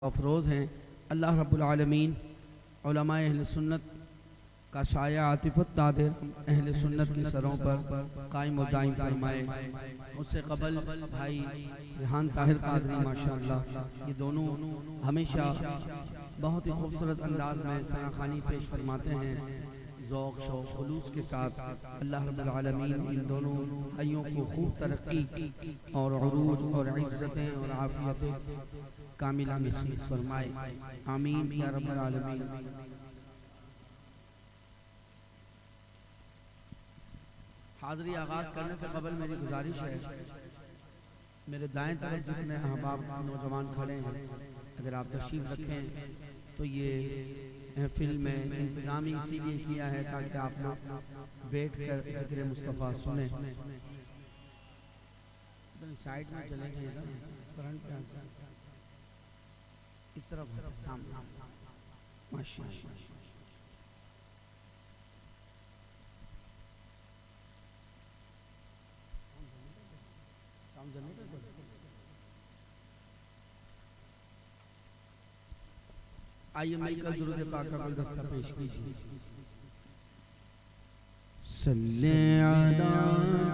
افروز ہیں۔ اللہ رب العالمین علماء اہل سنت کا سایہ عاطفت نادر اہل سنت کے سروں پر قائم و دائم فرمائے۔ اس سے قبل بھائی ریحان طاہر قادری ماشاءاللہ، یہ دونوں ہمیشہ بہت ہی خوبصورت انداز میں ثنا خوانی پیش فرماتے ہیں، ذوق شوق خلوص کے ساتھ۔ اللہ رب العالمین ان دونوں بھائیوں کو خوب ترقی اور عروج اور عزتیں اور عافیتیں کاملہ نصیب فرمائے، آمین یا رب العالمین۔ حاضری آغاز کرنے سے قبل میری گزارش ہے، میرے دائیں طرف جتنے احباب نوجوان کھڑے ہیں اگر آپ تشریف رکھیں تو یہ محفل میں انتظامی اسی لیے کیا ہے تاکہ آپ لوگ بیٹھ کر ذکر مصطفیٰ سنیں۔ سائیڈ میں چلیں گے، فرنٹ پہ اس طرف سامنے ماشاءاللہ۔ آئیے مل کر درود پاک کا گلدستہ پیش کیجیے۔ صلی علی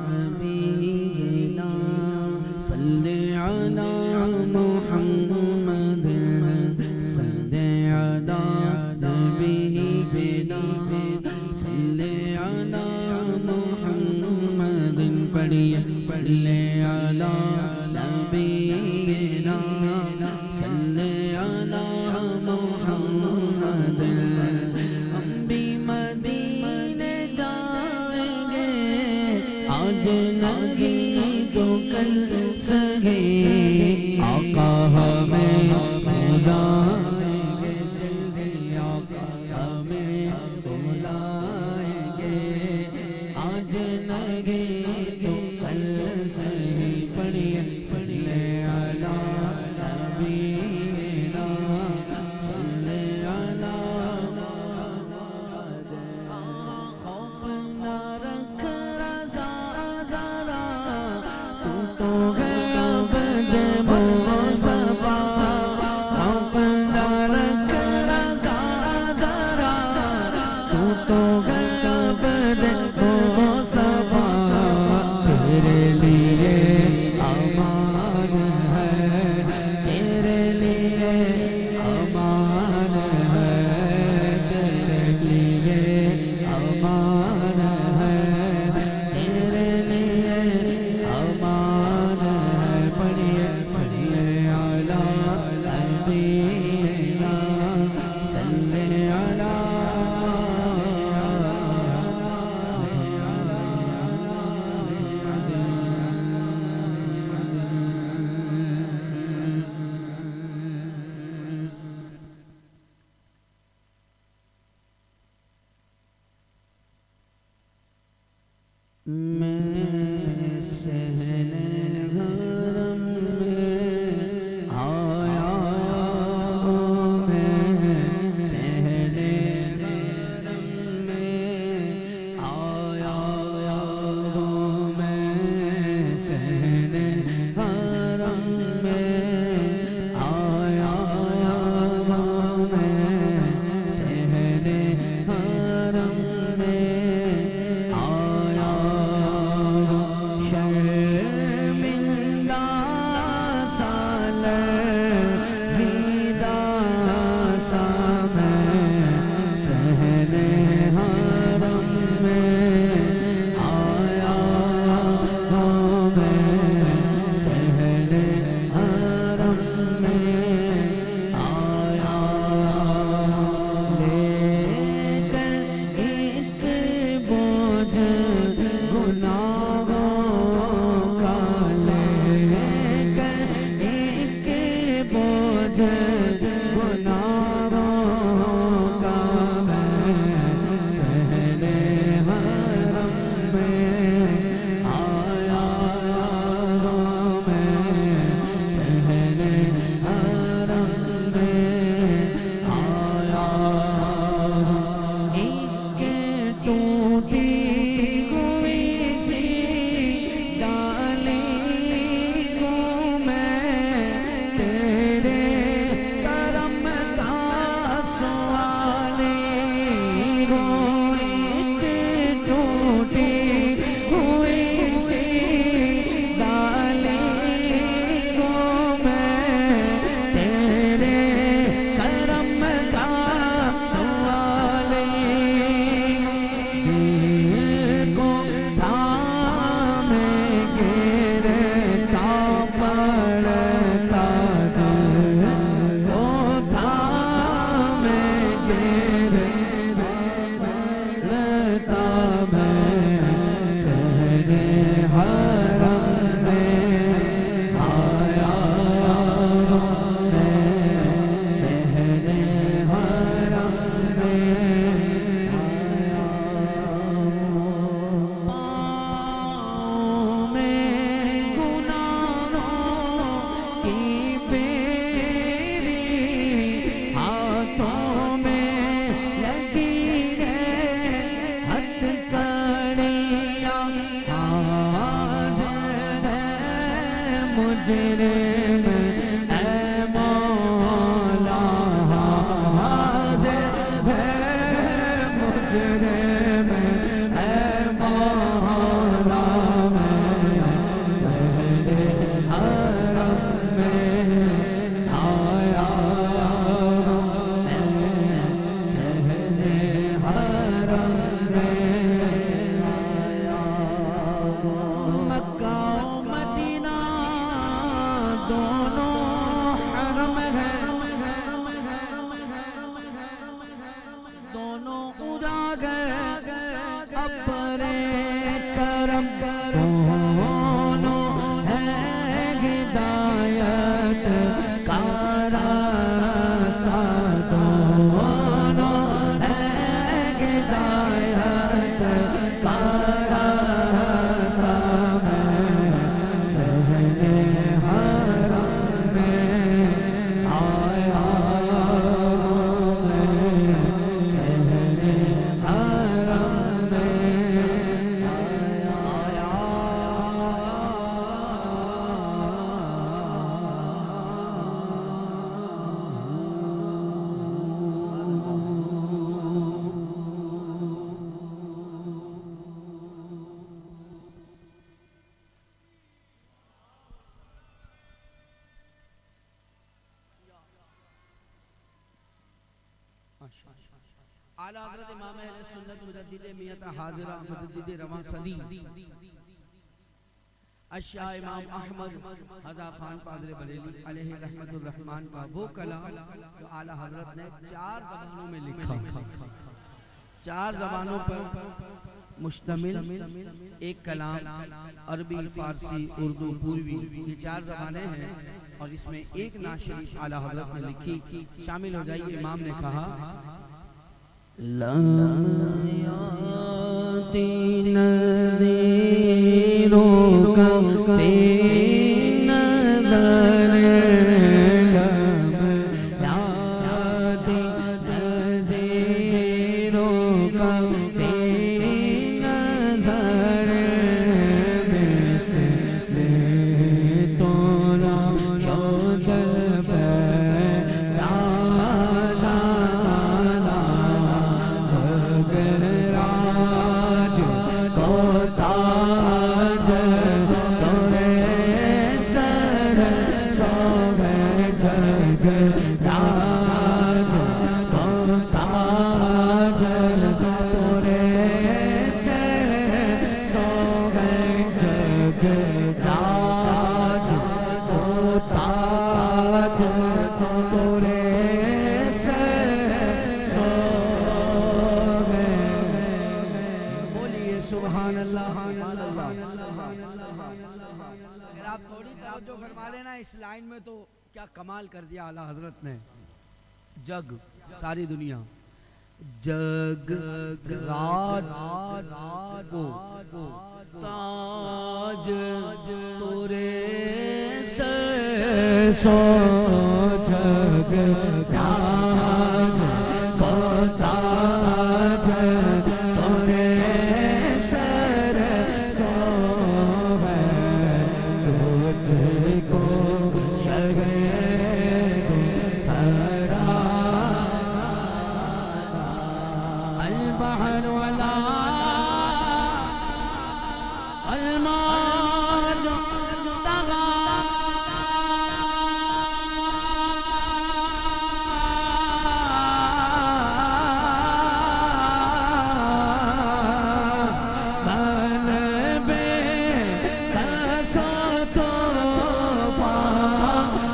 نبینا صلی علی محمد صلی علی نبینا صلی علی محمد، پڑھیے صلی علی نبینا صلی علی محمد۔ ہم بھی مدینے جائیں گے آج نہ اعلیٰ حضرت امام اہل سنت مجدد میت حاضرہ مجدد رواں صدی اشیاء امام احمد رضا خان قادر بریلوی علیہ رحمت الرحمن کا وہ کلام جو اعلیٰ حضرت نے 4 زبانوں میں لکھا، 4 زبانوں پر مشتمل ایک کلام، عربی، فارسی، اردو، پوروی، یہ 4 زبانیں ہیں، اور اس میں ایک نعت شریف اعلیٰ حضرت نے لکھی۔ شامل ہو جائیے۔ امام نے کہا لم یاتی نذیروں کا فی نظر لم یاتی نذیروں کا فی نظر مثل تورا شد پیدا راج کو تاج تورے سر سوے جگ راج کو تاج تورے سر سوے جگ راج کو تاج تورے سبحان اللہ۔ اگر آپ تھوڑی توجہ فرما لینا اس لائن میں تو کیا کمال کر دیا اعلیٰ حضرت نے۔ جگ ساری دنیا، جگ راج کو تاج تورے سر سو جگ راج کو تاج تورے البحر ولا الموج طغى من بك صفا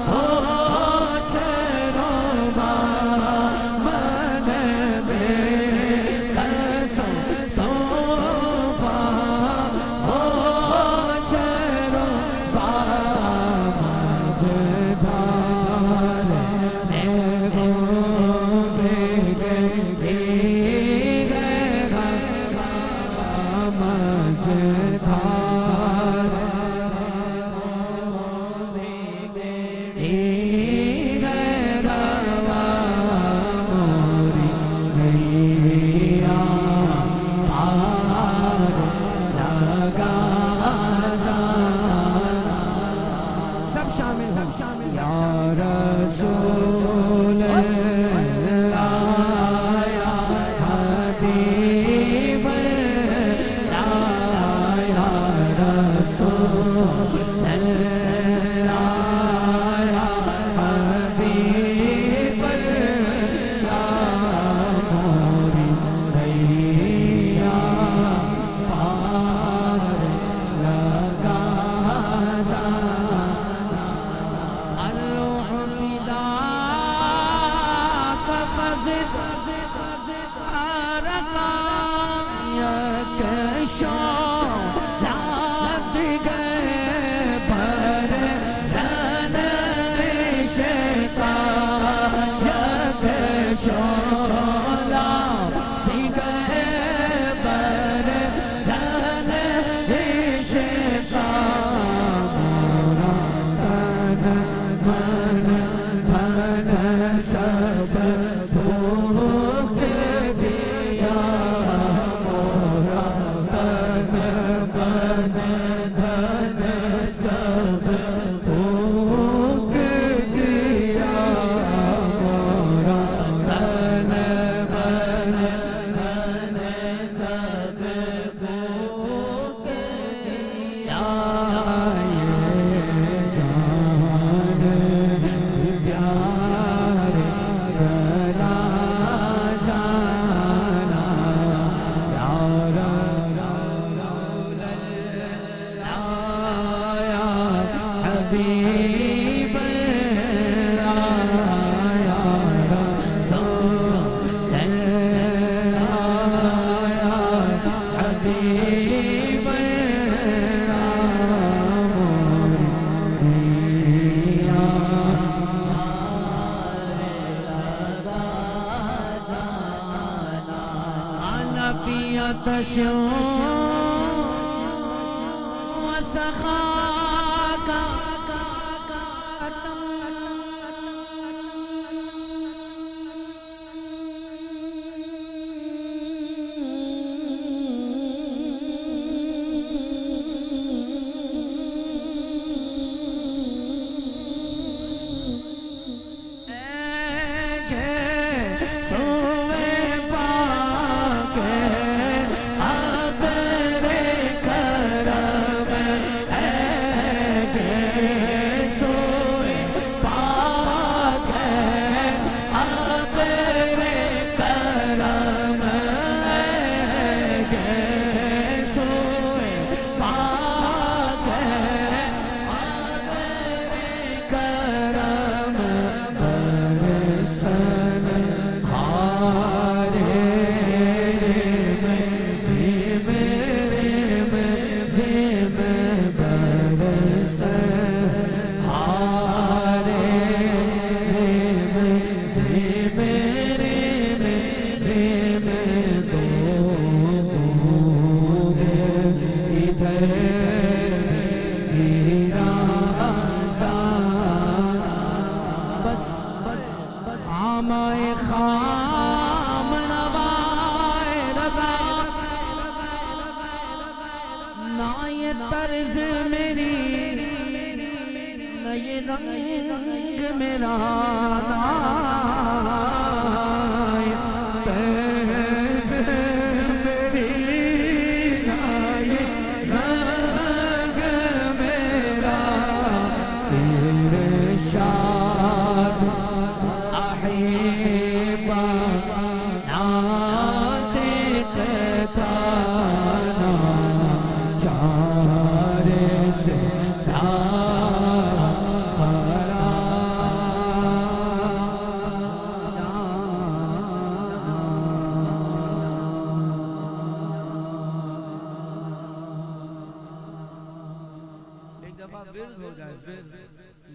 ہوش ربا من بك صفا ہوش ربا مجدار نیگو جان پیار عطش وسخاك طرز میری نئے رنگ میرا طرز میری نئے رنگ میرا ارشاد احبا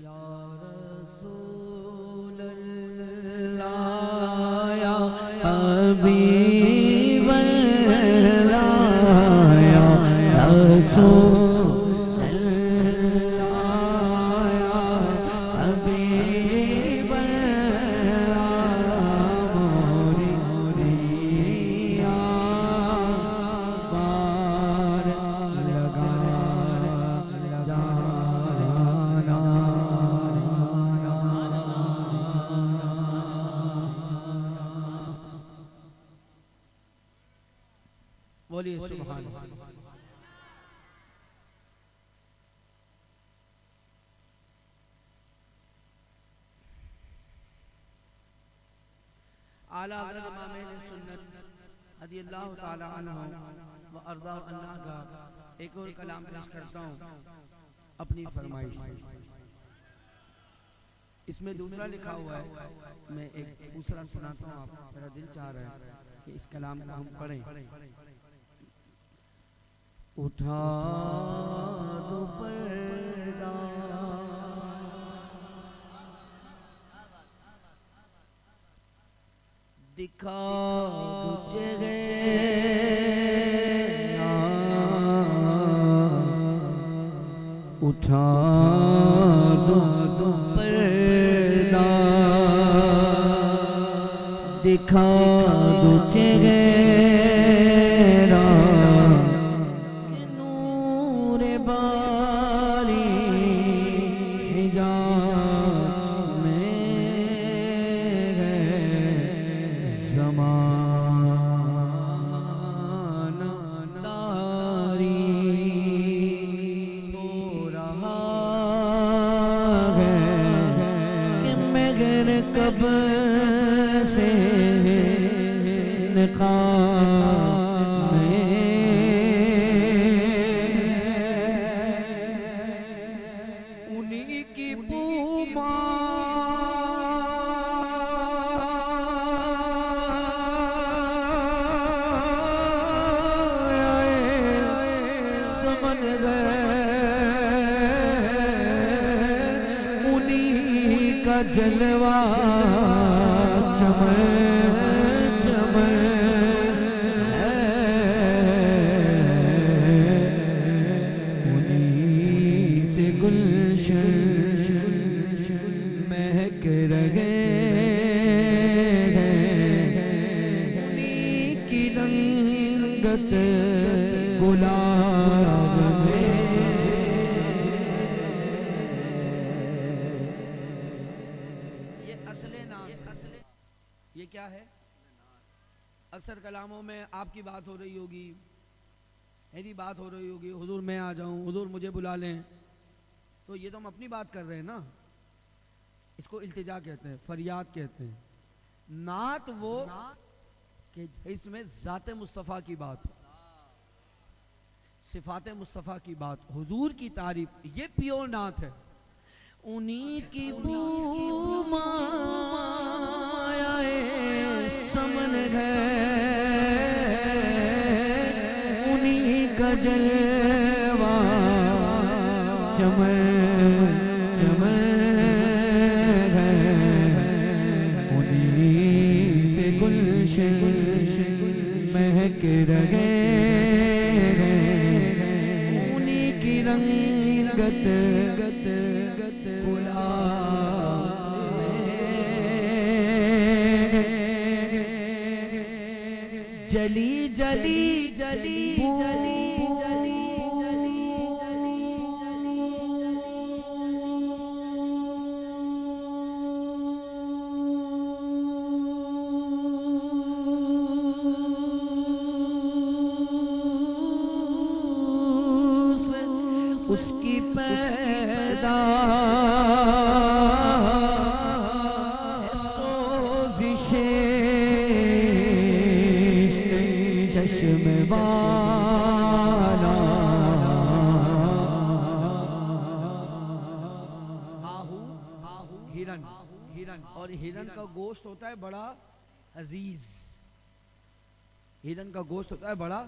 یا رسول اللہ یا حبیب اللہ یا رسول اللہ یا حبیب اللہ موریا بار لگا بولیے سبحان اللہ۔ اعلیٰ حضرت امام اہل سنت رضی اللہ تعالی عنہ و ارضاہ اللہ کا ایک اور کلام پیش کرتا ہوں اپنی فرمائش۔ اس میں دوسرا لکھا ہوا ہے، میں ایک دوسرا سناتا ہوں آپ، میرا دل چاہ رہا ہے کہ اس کلام کو ہم پڑھیں۔ اٹھا دو پردہ دکھا دو چہرہ، اٹھا دو پردہ دکھا دو چہرہ، کب سے نقاب میں انہی کی بوما سمن گئے انہی کا جلوہ چمن چمن ہے رنگت گلاب میں یہ اصل نعت یہ کیا ہے؟ اکثر کلاموں میں آپ کی بات ہو رہی ہوگی، میری بات ہو رہی ہوگی، حضور میں آ جاؤں، حضور مجھے بلا لیں، تو یہ تو ہم اپنی بات کر رہے ہیں نا، اس کو التجا کہتے ہیں، فریاد کہتے ہیں۔ نعت وہ کہ اس میں ذات مصطفیٰ کی بات ہو، صفات مصطفیٰ کی بات، حضور کی تعریف، یہ پیور نعت ہے۔ انہی کی بو مایائے سمن ہے، انہی کا جلوہ چمن چمن ہے، انہی سے گلشن مہک رہے، انہی کی رنگت جلی جلی جلی اس کی پیدا چشم والا ہرن، اور ہرن کا گوشت ہوتا ہے بڑا عزیز، ہرن کا گوشت ہوتا ہے بڑا،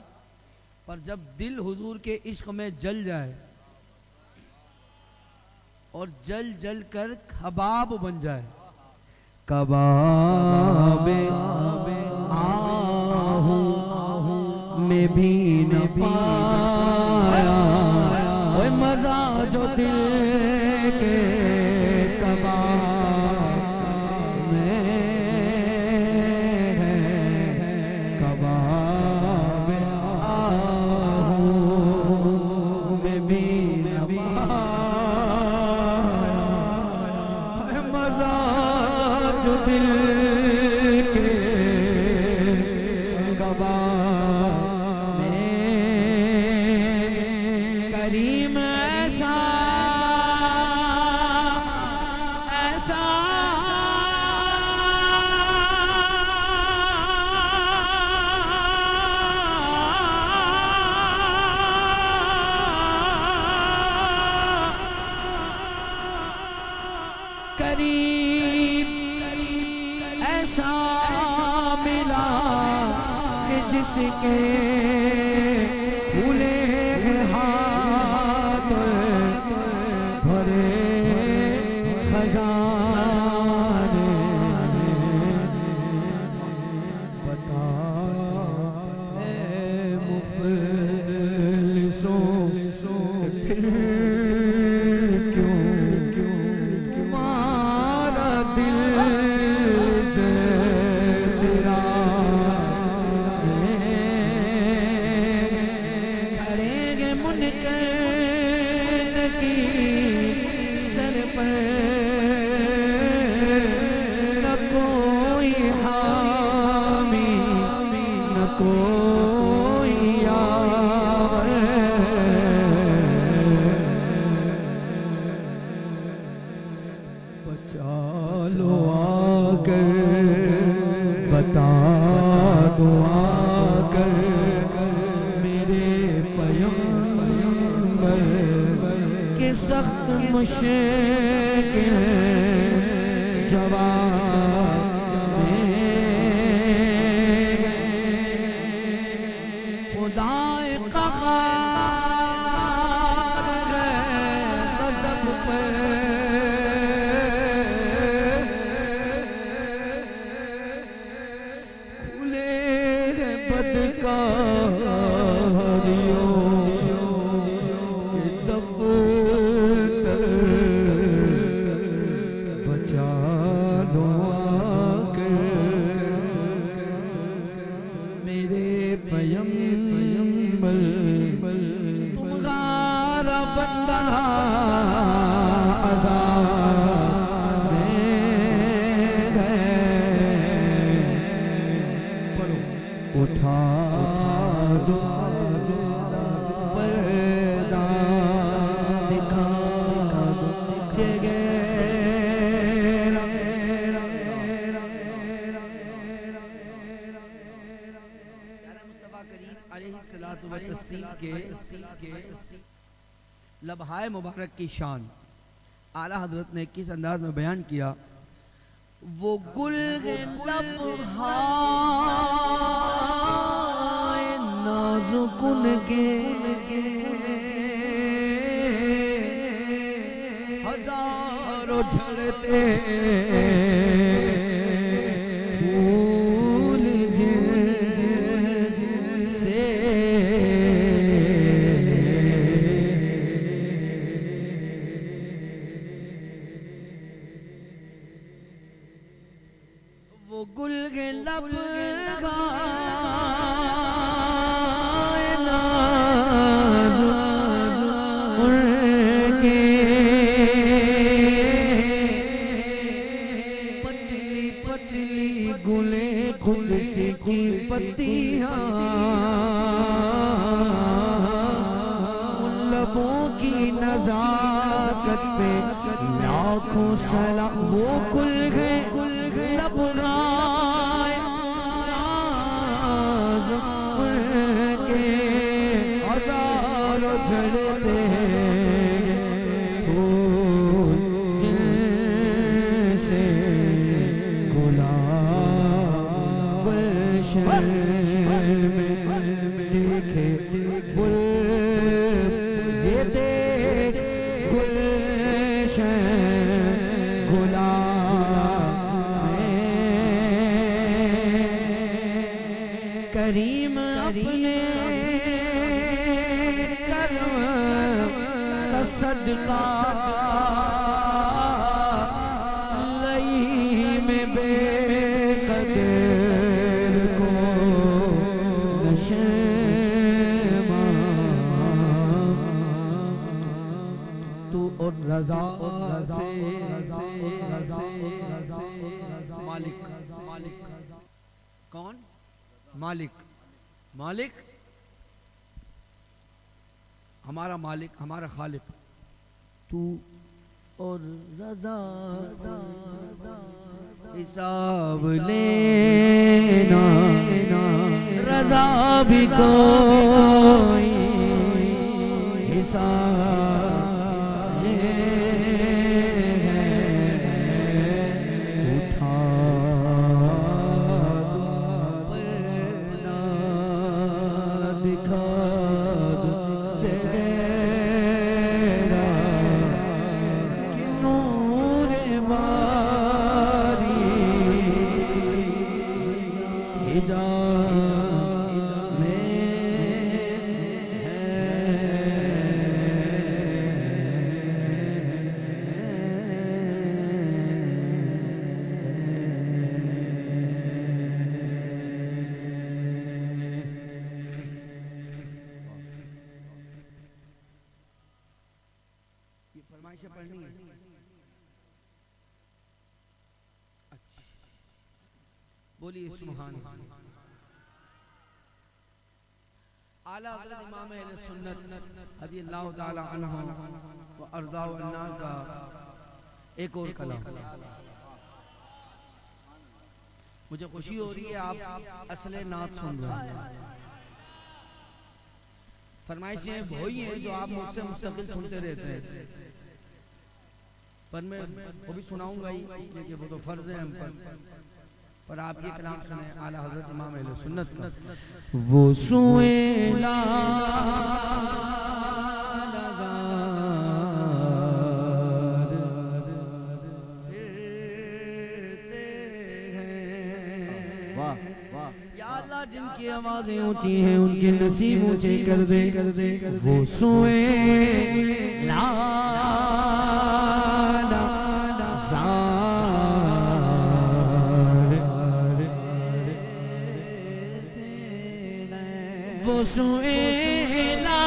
پر جب دل حضور کے عشق میں جل جائے اور جل جل کر کباب بن جائے، کباب میں بھی نہ پایا وہ مزہ جو دل کے کباب میں ہے، کباب آہو میں بھی نہ پایا مزہ جو دل کے کباب کریم ایسا ایسا کریم ایسا ملا کہ جس کے کھلے ہاتھ بھرے خزانے، بتا اے مفلسوں پھر کیوں تمہارا دل سے تیرا کریں گے منکر کی سر پر نہ کوئی حامی نہ کوئی یار، بچا لو آ کر بتا دو آ کر میرے پیغمبر کہ سخت مشکل جواب میں خدا قہار ہے غضب پر، کھلے ہیں بدکاریوں کے دفتر، بچا لو آ کر میرے پیغمبر اٹھا دو پردہ دکھا دو چہرہ مصطفیٰ کریم علیہ الصلوۃ والتسلیم کے لبہائے مبارک کی شان اعلیٰ حضرت نے کس انداز میں بیان کیا. وہ گل لبہائے نازکن کے ہزاروں جھڑتے پھول سے وہ گل کے لبہائے نازکن کے پتلی پتلی گلے خود سے کی پتیاں ان لبوں کی نزاکت پہ لاکھوں سلام. وہ گل گئے لبہائے نازکن کے ہزاروں جھڑتے پھول جن سے گلاب گلشن میں دیکھے گل یہ دیکھ گلشن کریم اپنے کرم کا صدقہ لئی میں بے قدر کو نشما تو اور رضا سے مالک کون؟ مالک ہمارا مالک ہمارا خالق تو اور رضا حساب لینا رضا بھی کوئی حساب اٹھا دکھا دو چہرہ کہ نور باری حجاب میں فرمائشیں پڑھنی ہے. بولیے سبحان اللہ. اعلیٰ حضرت امام اہل سنت رضی اللہ تعالی عنہ و ارضاء عنا کا ایک اور کلام. مجھے خوشی ہو رہی ہے آپ اصل نعت سن رہے ہیں. فرمائشیں وہی ہیں جو آپ مجھ سے مستقل سنتے رہتے ہیں، پر میں وہ بھی سناؤں گا ہی کیونکہ وہ تو فرض ہے ہم پر آپ یہ کلام سنیں اعلیٰ حضرت امام اہل سنت کا. وہ سوئلہ یا اللہ جن کی آوازیں اونچی ہیں ان کے نصیب اونچے کر دے. وہ سوئلہ وہ سوئلہ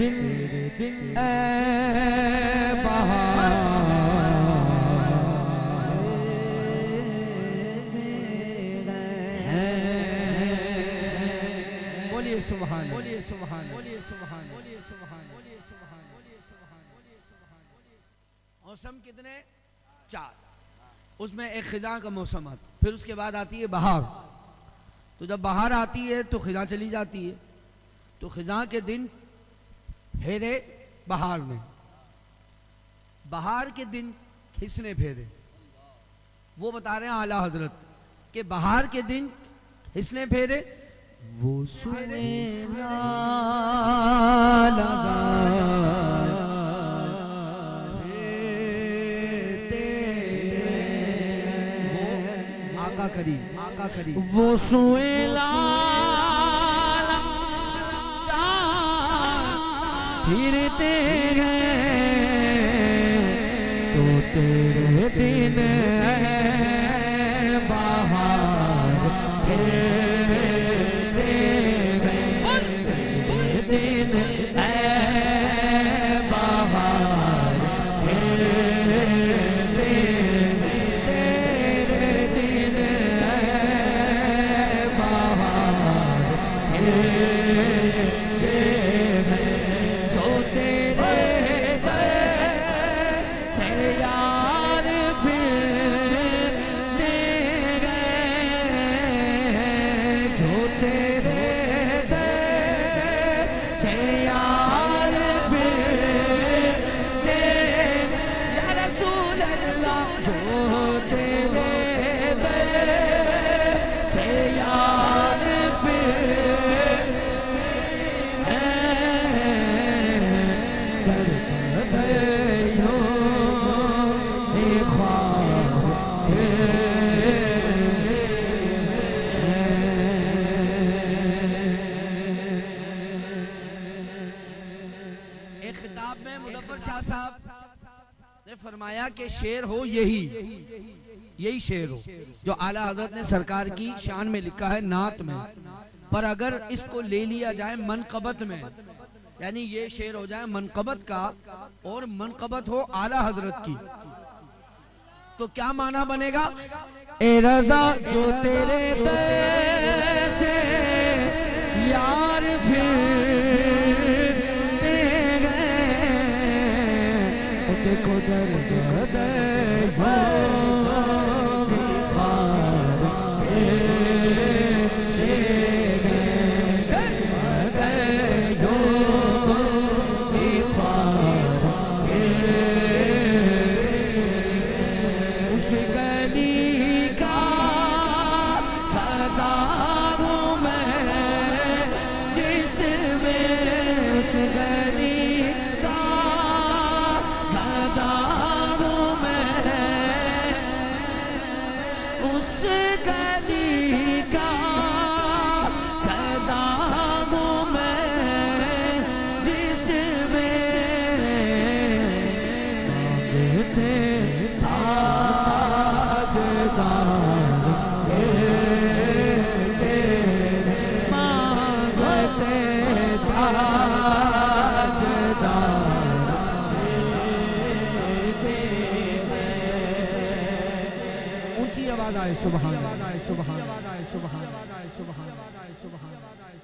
دن اے بہار بولیے سبحان، بولیے سبحان، بولیے سبحان، بولیے سبحان، بولیے سبحان، بولیے سبحان، بولیے سبحان۔ موسم کتنے؟ 4۔ اس میں ایک خزاں کا موسم ہے، پھر اس کے بعد آتی ہے بہار۔ تو جب بہار آتی ہے تو خزاں چلی جاتی ہے، تو خزاں کے دن پھیرے بہار میں، بہار کے دن کھسنے پھیرے۔ وہ بتا رہے ہیں اعلیٰ حضرت کہ بہار کے دن کھسنے پھیرے وہ سنے آقا کریم، آقا کریم وہ سویلا پھرتے ہیں تو تیرے دن بہار پھرتے ہیں، دن بہار پھرتے ہیں، تیرے دن بہار پھرتے ہیں، جو تیرے سے یار پھرتے ہیں، جو تیرے سے یار پھرتے ہیں، یا رسول اللہ جو تیرے سے یار پھرتے ایک خطاب میں مظفر شاہ صاحب نے فرمایا کہ شعر ہو یہی شعر ہو جو اعلیٰ حضرت نے سرکار کی شان میں لکھا ہے نعت میں، پر اگر اس کو لے لیا جائے منقبت میں، یعنی یہ شعر ہو جائے منقبت کا اور منقبت ہو اعلیٰ حضرت کی، تو کیا معنی بنے گا؟ اے رضا جو تیرے سے یار پھرتے گئے، دیکھو درد اس گلی کا خدا ہوں میں، جس میں اس گلی کا خدا ہوں میں، اس گلی کا خدا ہوں میں، جس میں اونچی آواز آئے سبحان، سبحان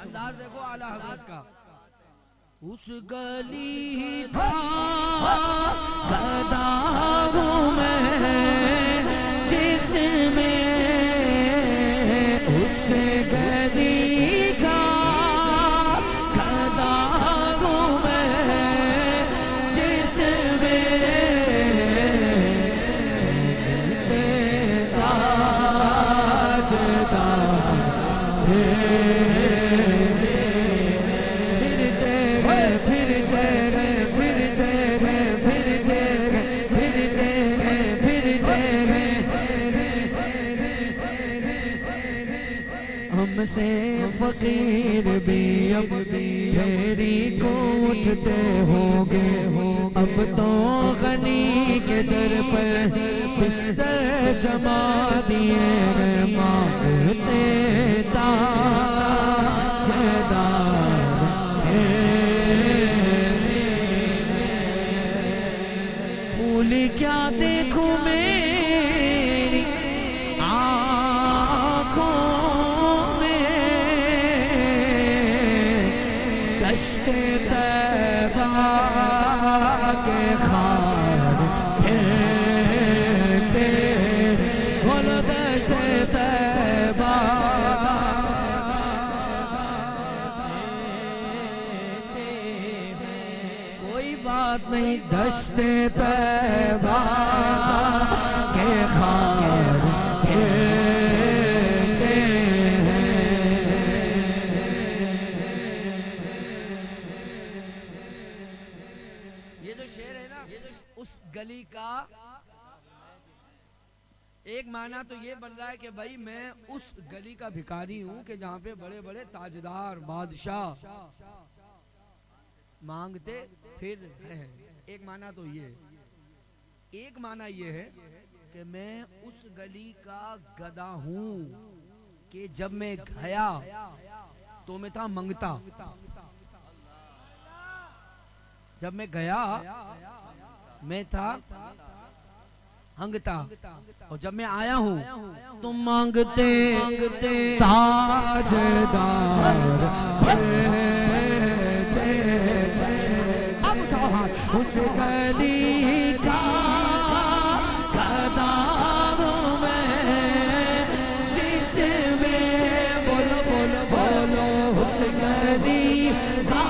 انداز دیکھو اعلیٰ حضرت کا۔ اس گلی کا خدا ہوں میں، جس میں اس گلی کا خدا ہوں میں، جس میں ہم سے فقیر بھی اب پھیری کو اٹھتے ہوں گے، اب تو غنی کے در پر بستر جما دیے گئے، مانگتے تاجدار بات نہیں دشت طیبہ کے خار کھیلتے ہیں۔ یہ جو شعر ہے نا، اس گلی کا ایک معنی تو یہ بن رہا ہے کہ بھائی میں اس گلی کا بھکاری ہوں کہ جہاں پہ بڑے بڑے تاجدار بادشاہ مانگتے پھر ہیں۔ ایک معنی تو یہ ہے۔ ایک معنی یہ ہے کہ میں اس گلی کا گدھا ہوں کہ جب میں گیا تو میں تھا منگتا، جب میں گیا میں تھا ہنگتا، اور جب میں آیا ہوں تو مانگتے تاجدار پھرتے۔ اب سوہات اس گلی کا گدھا ہوں میں، جس میں بولو بولو بولو اس گلی کا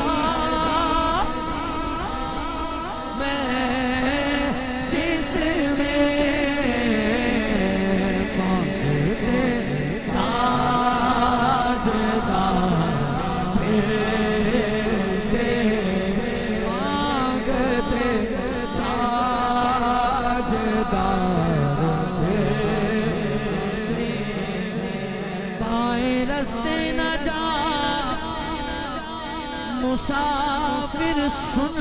مسافر سن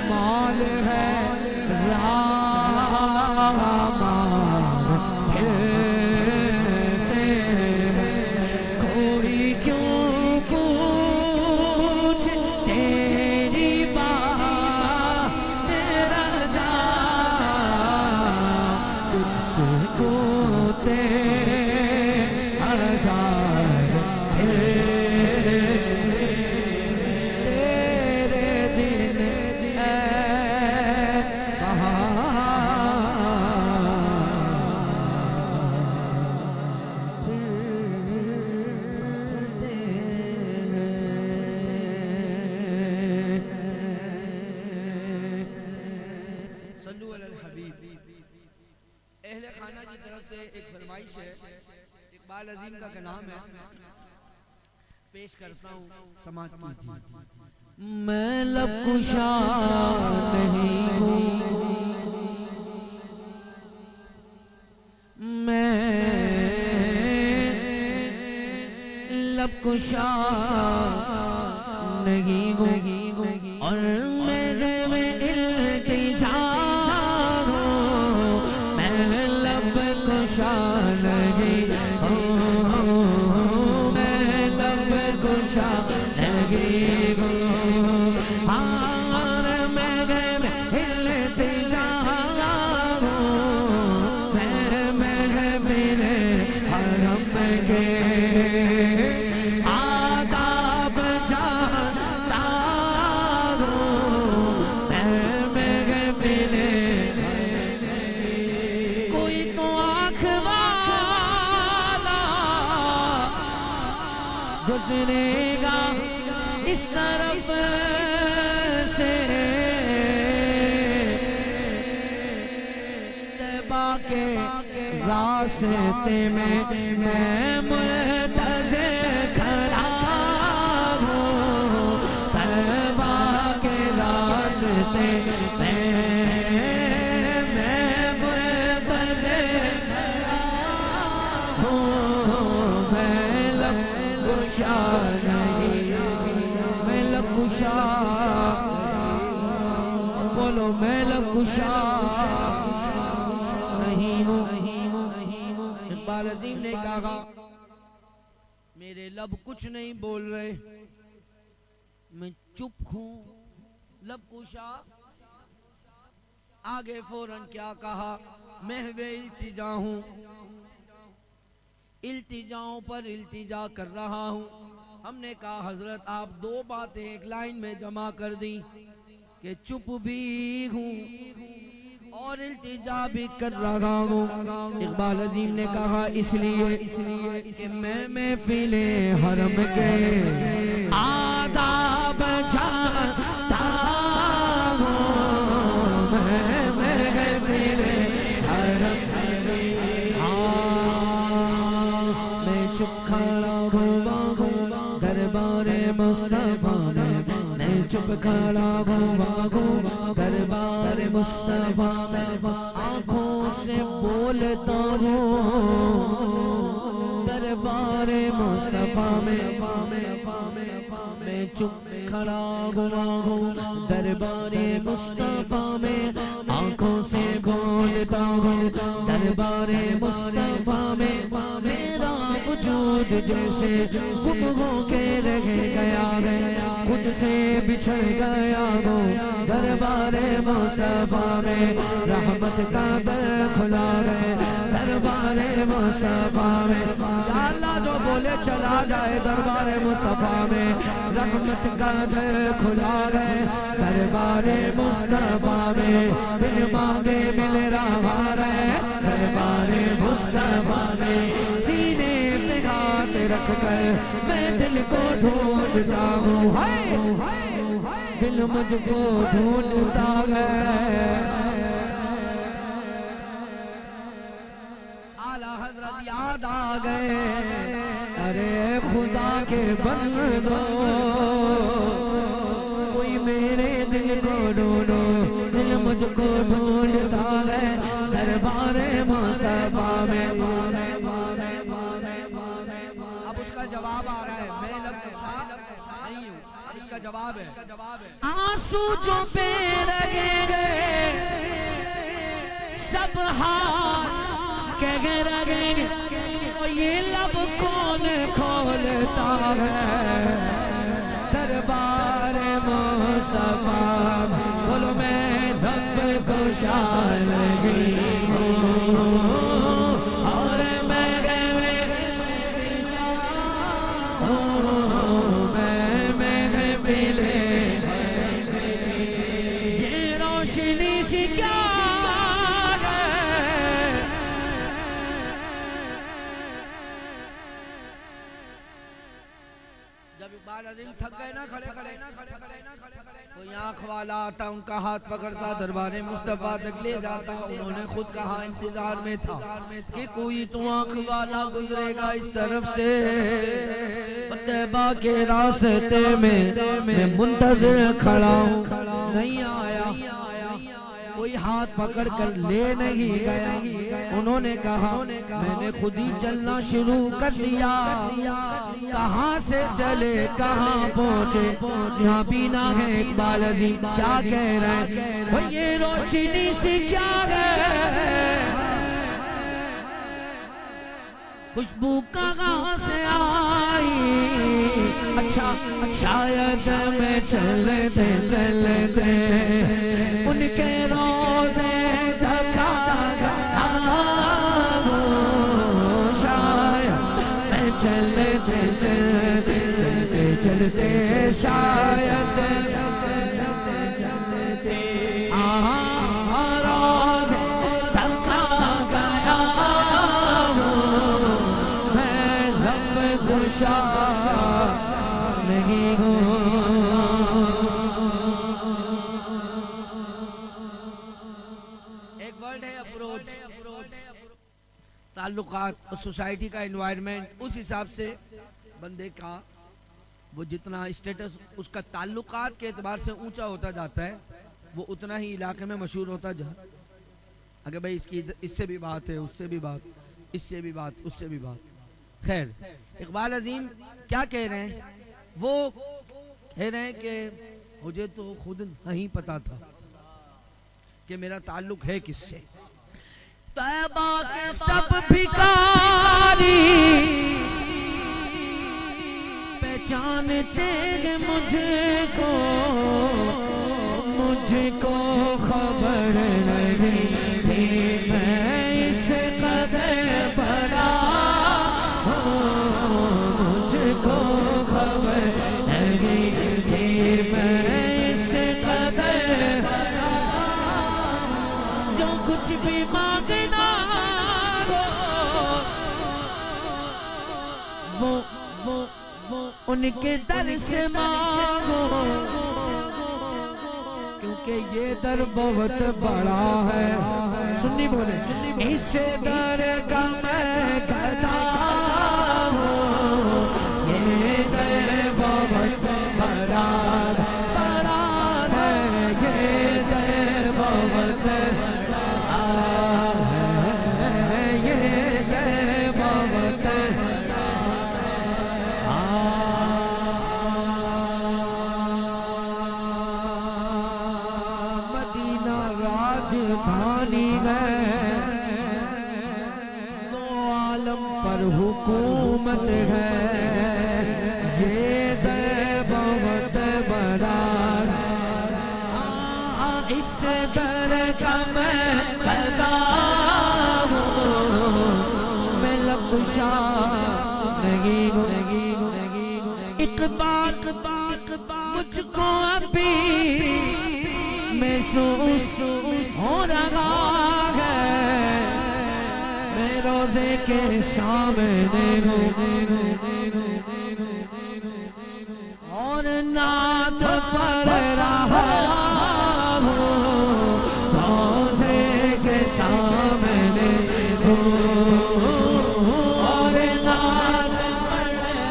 مال ہے راہ مار پھرتے، کوئی کیوں پوچھ تیری بات رضا، تجھ سے کوتے ہزار اہل خانہ کی طرف سے ایک فرمائش ہے، اقبال عظیم کا کلام ہے، پیش کرتا ہوں، سماعت کیجیے۔ میں لب کشا نہیں ہوں، میں لب کشا نہیں ہوں، اور میرے میں التجا ہوں، میں لب کشا نہیں ہوں، میں لب کشا نہیں ہوں، ہاں میرے میں التجا ہوں، میں محفل حرم کے گزرے گا اس طرف سے، طیبہ کے راستے میں میں منتظر کھڑا ہوں، طیبہ کے راستے میں منتظر کھڑا ہوں، میں لب کشا نہیں، میں لب کشا، بولو میں لب کشا نہیں ہوں۔ اقبال عظیم نے کہا میرے لب کچھ نہیں بول رہے، میں چپ ہوں، لب کشا آگے فوراً کیا کہا، محو التجا ہوں، التجاؤں پر التجا کر رہا ہوں۔ ہم نے کہا حضرت آپ دو باتیں ایک لائن میں جمع کر دیں کہ چپ بھی ہوں اور التجا بھی کر رہا ہوں۔ اقبال عظیم نے کہا اس لیے کہ میں محفل حرم کے آداب جان کھڑا ہوں دربار مصطفیٰ میں، میں چپ کھڑا ہوں دربار مصطفیٰ میں، آنکھوں سے بولتا ہوں دربار مصطفیٰ میں، میں چپ کھڑا ہوں دربار مصطفیٰ میں، آنکھوں سے بولتا ہوں دربار مصطفیٰ میں، میرا وجود جیسے گم ہو کے رہ گیا ہے، خود سے بچھڑ گیا ہوں دربار مصطفیٰ میں، رحمت کا در کھلا ہے دربار مصطفیٰ میں، یا اللہ جو بولے چلا جائے دربار مصطفیٰ میں، رحمت کا در کھلا ہے دربار مصطفیٰ میں، بن مانگے مل رہا ہے دربار مصطفیٰ میں، سینے پہ ہاتھ رکھ کر میں دل کو ڈھونڈتا ہوں، دل مجھ کو ڈھونڈتا ہے، اعلیٰ حضرت یاد آ گئے، ارے خدا کے بندو کوئی میرے دل کو ڈھونڈو، دل مجھ کو ڈھونڈتا ہے دربار مصطفیٰ میں، اب اس کا جواب آ رہا ہے، میں لگتا نہیں ہوں، اب اس کا جواب ہے، آنسو جو پہ رگے گئے سب ہاتھ کہہ رگے گے، یہ لب کون کھولتا ہے دربار مصطفیٰ، بولو میں رب کو شانگی ہوں اور میں ملے یہ روشنی سی کیا اقبال عظیم تھک گئے نا کھڑے کوئی آنکھ والا آتا ان کا ہاتھ پکڑتا دربار مصطفیٰ تک لے جاتا، انہوں نے خود کہا انتظار میں تھا کہ کوئی تو آنکھ والا گزرے گا اس طرف سے، طیبہ کے راستے میں منتظر کھڑا ہوں، نہیں آیا، کوئی ہاتھ پکڑ کر لے نہیں گیا، انہوں نے کہا میں نے خود ہی چلنا شروع کر دیا، کہاں سے چلے کہاں پہنچے یہاں بینا ہے اقبال عظیم کیا کہہ رہے ہیں، وہ یہ روشنی سی کیا ہے، خوشبو کہاں سے آئی، اچھا شاید میں چلتے ان کے روزے دکھا گیا، شاید میں چلتے شاید روزے دکھا گیا، میں رب گشا نہیں ہوں، تعلقات اور سوسائٹی کا انوائرمنٹ اس حساب سے بندے کا وہ جتنا اسٹیٹس اس کا تعلقات کے اعتبار سے اونچا ہوتا جاتا ہے وہ اتنا ہی علاقے میں مشہور ہوتا جاتا ہے، اگر بھائی اس سے بھی بات ہے، اس سے بھی بات، اس سے بھی بات، اس سے بھی بات، خیر اقبال عظیم کیا کہہ رہے ہیں، وہ کہہ رہے ہیں کہ مجھے تو خود نہیں پتا تھا کہ میرا تعلق ہے کس سے، طیبہ کے سب بھکاری پہچانتے گے مجھ کو خبر نہیں تھی میں اس قدر بڑا ہوں، مجھ کو خبر نہیں تھی میں اس قدر جو کچھ بھی مانگنا وہ ان کے در سے مانگو، کیونکہ یہ در بہت بڑا ہے، سنی بولے اس در کا میں گدا ہوں، مت ہے یہ در بہت بڑا اس در کا میں پیدا ہوں میں لبشا نہیں ہوں اقبال مجھ کو ابھی محسوس ہو رہا ہے میں روزے کے سامنے ہوں اور نعت پڑھ رہا ہوں روزے کے سامنے ہوں اور نعت پڑھ رہا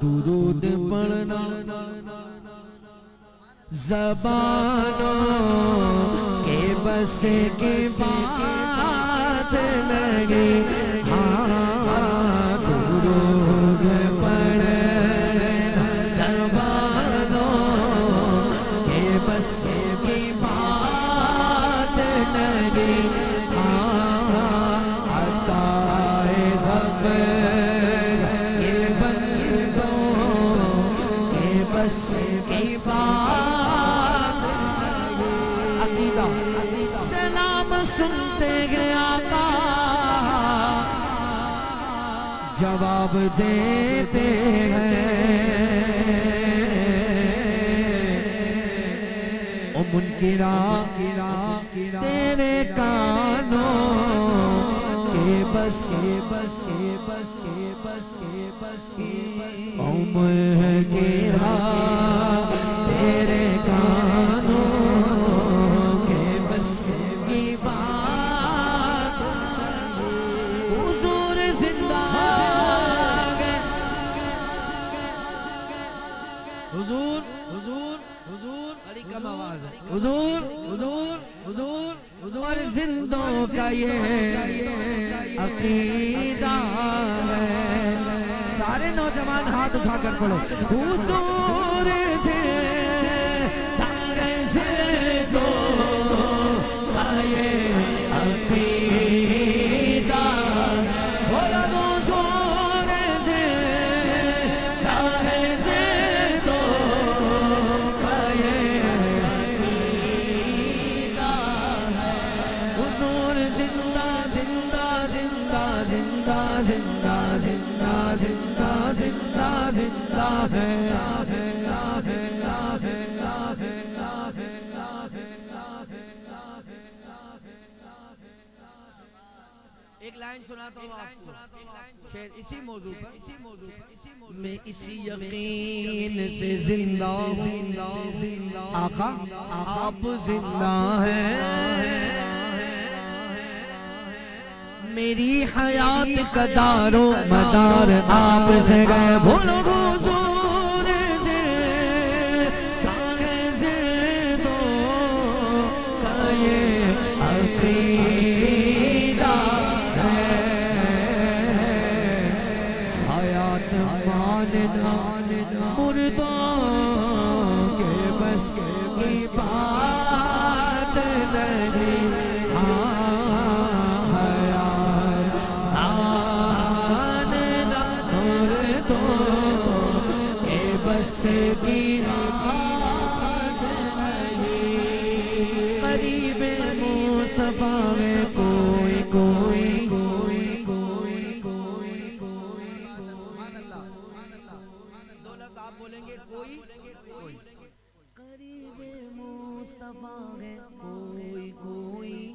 درود پڑھنا زبانوں کے بس کی بات نہیں ہاں درود پڑھنا زبانوں کے بس کی بات نہیں ہاں عطائے رب یہ بندوں کے بس کی بات عقیدہ سلام سنتے گئے آقا جواب دیتے ہیں او منکرا تیرے کانوں کے بس او منکرا تیرے کانوں کے بس کی بات حضور زندہ ہے حضور بڑی کم آواز ہے حضور زندوں کا یہ عقیدہ ہے سارے نوجوان ہاتھ اٹھا کر پڑھو حضور زندوں کا یہ عقیدہ بولا حضور زندوں کا یہ عقیدہ حضور زندہ ایک لائن سناتا ہوں آپ کو شعر اسی موضوع پر میں اسی یقین سے زندہ ہوں آقا آپ زندہ ہیں میری حیات کا دار و مدار آپ سے گئے بولو حضور زندوں کا یہ عقیدہ ہے حیات ماننا مردوں کے بس کی بات نہیں کی قریب مصطفیٰ میں کوئی دولت آپ بولیں گے کوئی قریب مصطفیٰ میں کوئی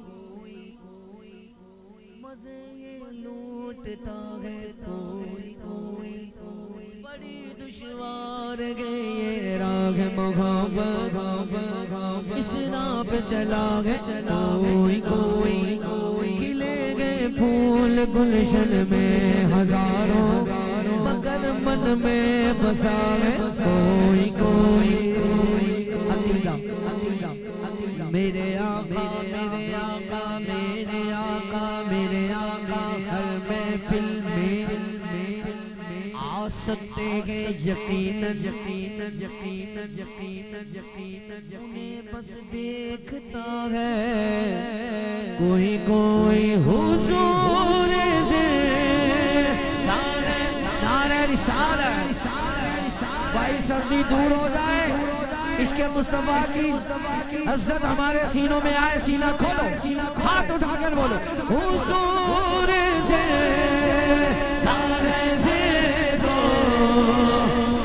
مزے یہ لوٹتا ہے کوئی بڑی دشوار گئے یہ راہ محبت اس راہ پہ چلا ہے کوئی کھلے گئے پھول گلشن میں ہزاروں مگر من میں بسا ہے کوئی عقیدہ میرے آقا ہر محفل میں آ سکتے ہیں یقیناً یقیناً یقیناً یقیناً یقیناً انہیں بس دیکھتا ہے کوئی کوئی حضور سے نعرہ رسالت بھائی سردی دور ہو جائے عشق مصطفیٰ کی عزت ہمارے سینوں میں آئے سینہ کھولو ہاتھ اٹھا کر بولو حضور سے نعرہ سے دو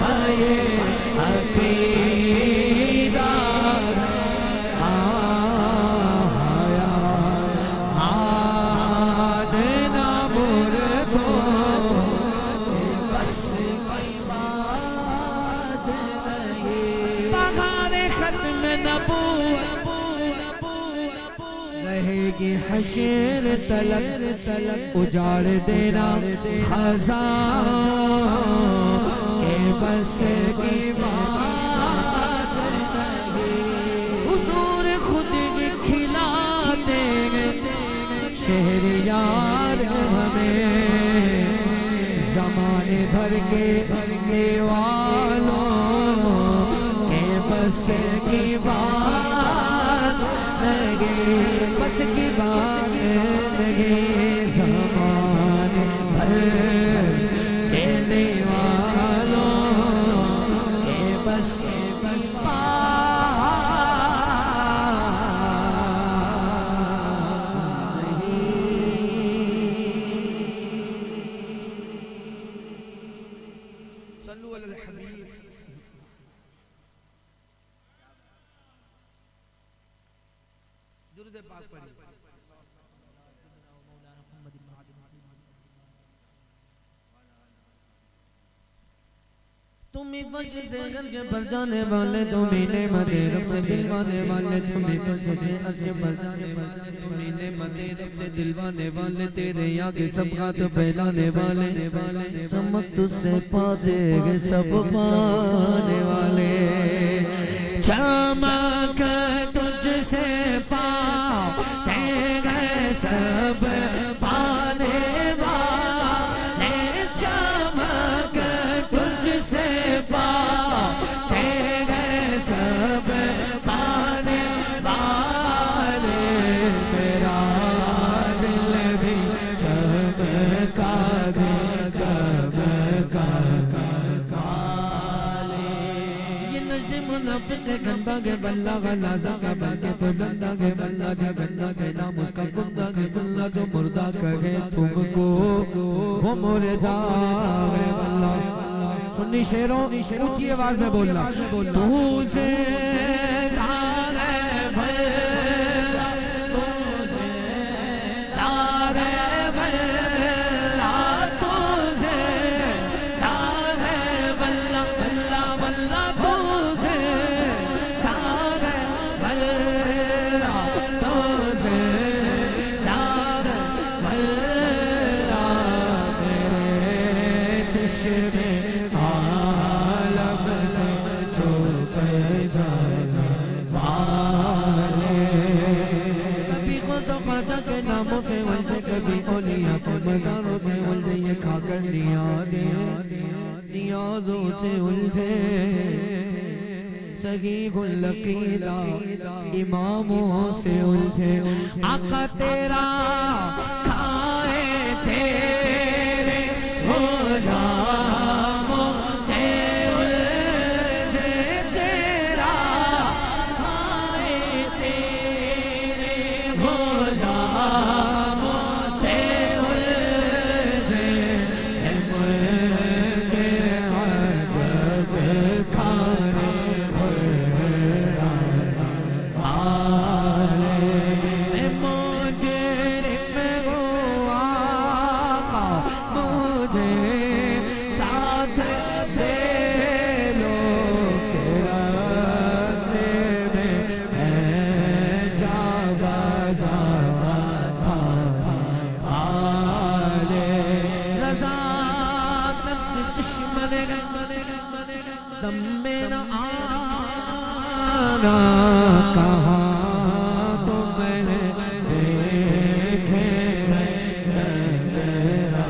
آئے عقیدہ آیا آدنا مردو بس بات نہیں بغار ختم نبوت رہے گی حشر تلک اجاڑ دینا خزاں کہ بس کی بات نہیں حضور خود کھلا دیں گے شہریار ہمیں زمانے بھر کے والوں کہ بس کی بات لگے بس کی بات لگے زمانے بھر کے والوں کہ بس صلو علی الحبیب درود پاک پڑھیں تمہیں وجہ سے گنج پر جانے والے تمہیں نعمت رب سے دلوانے والے تمہیں وجہ سے عرش پر جانے والے تمہیں نعمت رب سے دلوانے والے تیرے آگے سب ہاتھ پھیلانے والے چمک تجھ سے پاتے گے سب پانے والے چمک تجھ سے پاتے گے سب پانے والے چمک تجھ سے پاتے گے سب پانے والے میرا دل بھی چمکا دے چمکا یہ نجد منافق گندہ کے بلہ غلازہ کا بلکہ بلندہ کے بلہ جگندہ کے نام اس کا کندہ کے بلہ جو مردہ کہے تم کو وہ مردہ ہے بلہ سنی شیروں اونچی آواز میں بولنا تو سے تارے بھلا تو سے تارے بھلا تو سے تارے بھلا بھلا بھلا تو سے تارے بھلا تو سے تارے بھلا میرے چشمے عالم سے چھوپے جائے والے کبھی خود و خواجہ کے ناموں سے الجھے کبھی اولیاء کے مزاروں سے الجھے یہ کھا کر نیازوں سے الجھے صحیح العقیدہ اماموں سے الجھے آقا تیرا کھائے تیرے غلاموں سے الجھے تیرا کھائے تیرے غلاموں سے الجھے ملک عجب کھانے دم میں نہ آنا کہاں تو میں نے دیکھے چہرہ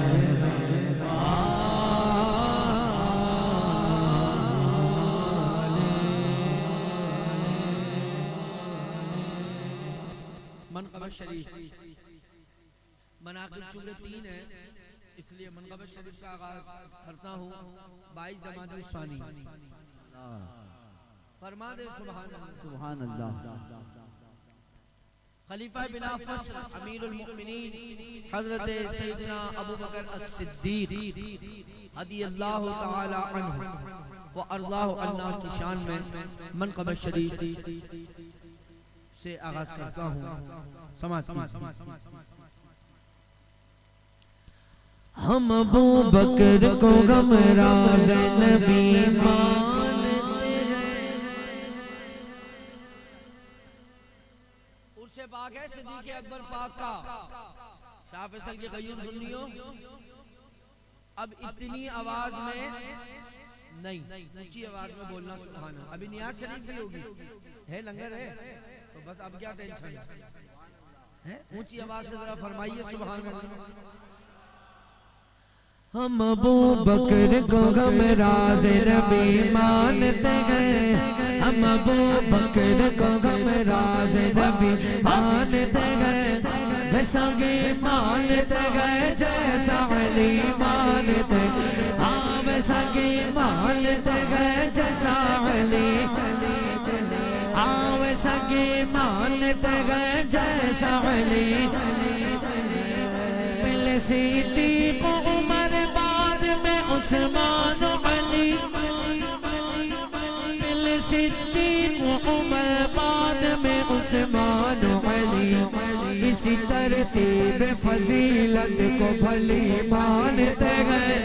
منقبت شریف مناقب چونکہ 3 ہیں اس لیے منقبت شریف کا آغاز کرتا ہوں 22 جمادی الثانی فرما دے سبحان اللہ خلیفہ بلا فصل امیر المؤمنین حضرت سیدنا ابو بکر الصدیق رضی اللہ تعالی عنہ و ارضاہ عنہ کی شان میں منقبت شریف سے آغاز کرتا ہوں سماعت کیجئے ہم ابو بکر کو غمراز نبی مانتے ہیں اس سے پاک ہے صدیق اکبر پاک کا شاہ فیصل کی غیور سنیوں اب اتنی آواز میں نہیں اونچی آواز میں بولنا سبحان اللہ ابھی نیاز شریف بھی ہوگی ہے لنگر ہے تو بس اب کیا ٹینشن ہے اونچی آواز سے ذرا فرمائیے سبحان اللہ ہم ابو بکر کو غمراز نبی مانتے ہیں ہم ابو بکر کو غمراز نبی مانتے ہیں ویسا گی مانتے ہیں جیسا علی مانتے ہاں ویسا گی مانتے ہیں جیسا علی ہاں ویسا گی مانتے ہیں جیسا علی پہلے صدیق عمر بعد میں عثمان علی پہلے صدیق عمر بعد میں عثمان علی اسی ترتیب فضیلت کو بھلی مانتے گئے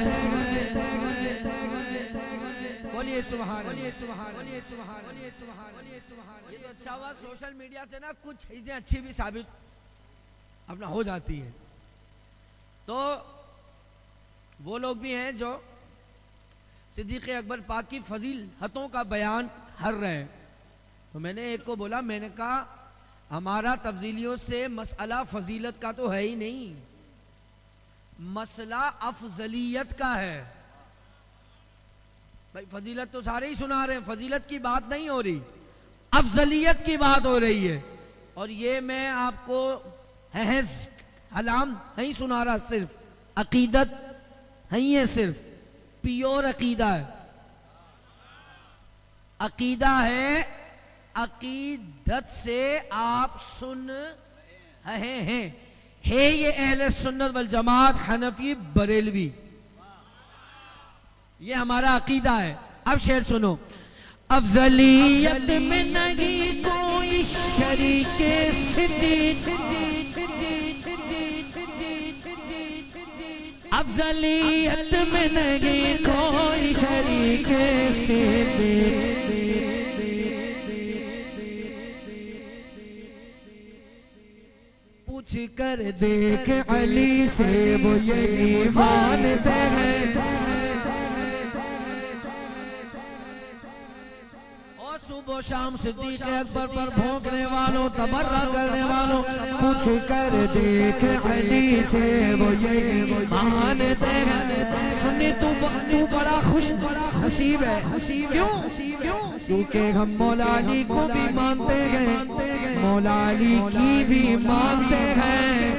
بولیے سبحان اللہ یہ تو اچھا ہوا سوشل میڈیا سے نا کچھ چیزیں اچھی بھی ثابت اپنا ہو جاتی ہے تو وہ لوگ بھی ہیں جو صدیق اکبر پاک کی فضیلتوں کا بیان کر رہے ہیں تو میں نے ایک کو بولا میں نے کہا ہمارا تفضیلیوں سے مسئلہ فضیلت کا تو ہے ہی نہیں مسئلہ افضلیت کا ہے بھائی فضیلت تو سارے ہی سنا رہے ہیں فضیلت کی بات نہیں ہو رہی افضلیت کی بات ہو رہی ہے اور یہ میں آپ کو حیض حلام نہیں سنا رہا صرف عقیدت نہیں ہے صرف پیور عقیدہ ہے عقیدہ ہے عقیدت سے آپ سن رہے ہیں ہے یہ اہل سنت والجماعت حنفی بریلوی یہ ہمارا عقیدہ ہے اب شعر سنو افضلیت میں نہیں کوئی شریک صدیق افضلیت میں نہیں کوئی شریک صدیق پوچھ کر دیکھ علی سے وہ یہی مانتے ہیں صبح و شام صدیق اکبر پر بھونکنے والوں تبرہ کرنے والوں پوچھ کر دیکھ علی سے وہ یہی مانتے ہیں سنی تو بڑا خوش نصیب ہے کیوں کیونکہ ہم مولا علی کو بھی مانتے ہیں مولا علی کی بھی مانتے ہیں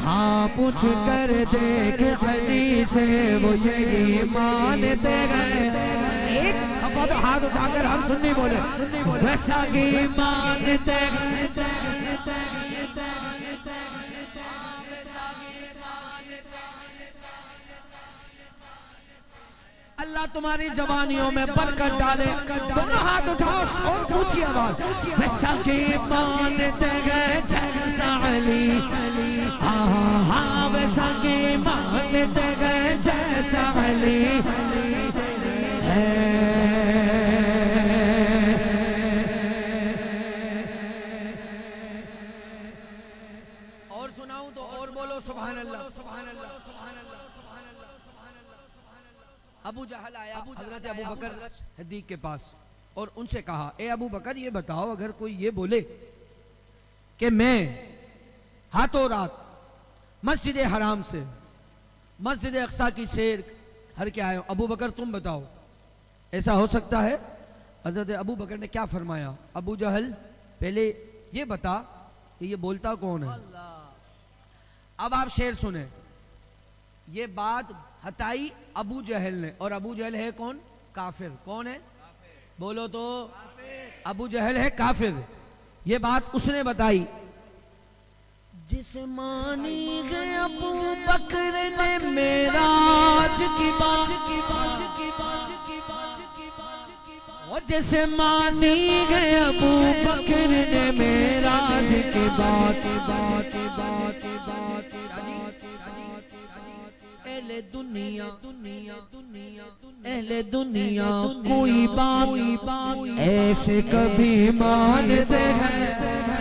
ہاں پوچھ کر دیکھ علی سے وہ یہی مانتے ہیں ایک ہاتھ اٹھا کر ہر سنی بولے ویسا کی مانتے اللہ تمہاری جوانیوں میں برکت ڈالے دونوں ہاتھ اٹھاؤ اور اونچی آواز ویسا کی مانتے گئے جیسا علی ہاں ویسا کی مانتے گئے جیسا علی اور سناؤں تو اور بولو سبحان اللہ سبحان اللہ سبحان اللہ سبحان اللہ سبحان اللہ ابو جہل آیا حضرت ابو بکر صدیق کے پاس اور ان سے کہا اے ابو بکر یہ بتاؤ اگر کوئی یہ بولے کہ میں ہاتھوں رات مسجد حرام سے مسجد اقصی کی سیر کر کے آیا ہوں ابو بکر تم بتاؤ ایسا ہو سکتا ہے حضرت ابو بکر نے کیا فرمایا ابو جہل پہلے یہ بتا کہ یہ بولتا کون ہے. اب آپ شعر سنیں. یہ بات ہتائی ابو جہل نے, اور ابو جہل ہے کون؟ کافر. کون ہے؟ بولو تو. ابو جہل ہے کافر. یہ بات اس نے بتائی. جسمانی گئے ابو بکر نے معراج کی بات وہ جسمانی گئے ابو بکر نے معراج کی بات اہل دنیا کوئی بات ایسے کبھی مانتے ہیں.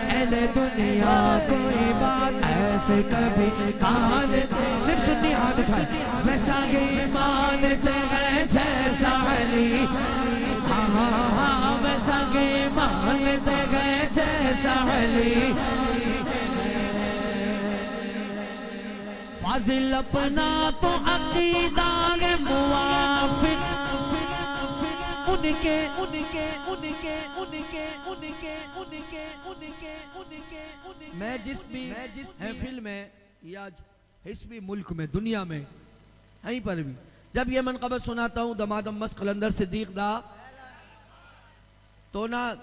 اہل دنیا کوئی بات ایسے کبھی مانتے, صرف سنی ہاتھ اٹھائے, ویسا ہی مانتے ہیں جیسا علی. ہاں ویسا ہی مانتے ہیں جیسا علی. فاضل اپنا تو عقیدہ موافق میں جس بھی محفل میں یا حسبی ملک میں دنیا میں کہیں پر بھی جب یہ منقبت سناتا ہوں دمادم مست قلندر صدیق دا تو نا